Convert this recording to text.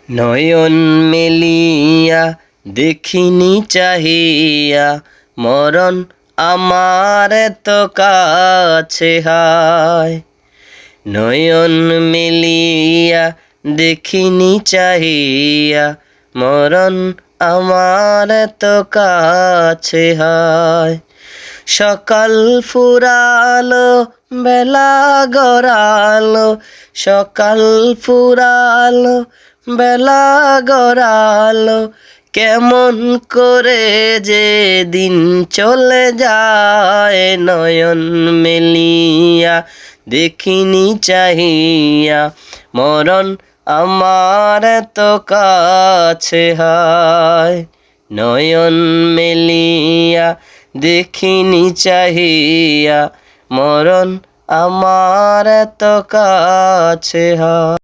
নয়ন মেলিয়া দেখিনি চাহিয়া, মরণ আমার তো কাছে হায়। নয়ন মেলিয়া দেখিনি চাহিয়া, মরণ আমার তো কাছে হায়। সকাল ফুরালো বেলা গড়ালো, সকাল ফুরালো বেলা গড়ালো, কেমন করে যে দিন চলে যায়। নয়ন মেলিয়া দেখিনি চাহিয়া, মরণ আমার তো কাছে হায়। নয়ন মেলিয়া দেখিনি চাহিয়া, মরণ আমার তো কাছে হায়।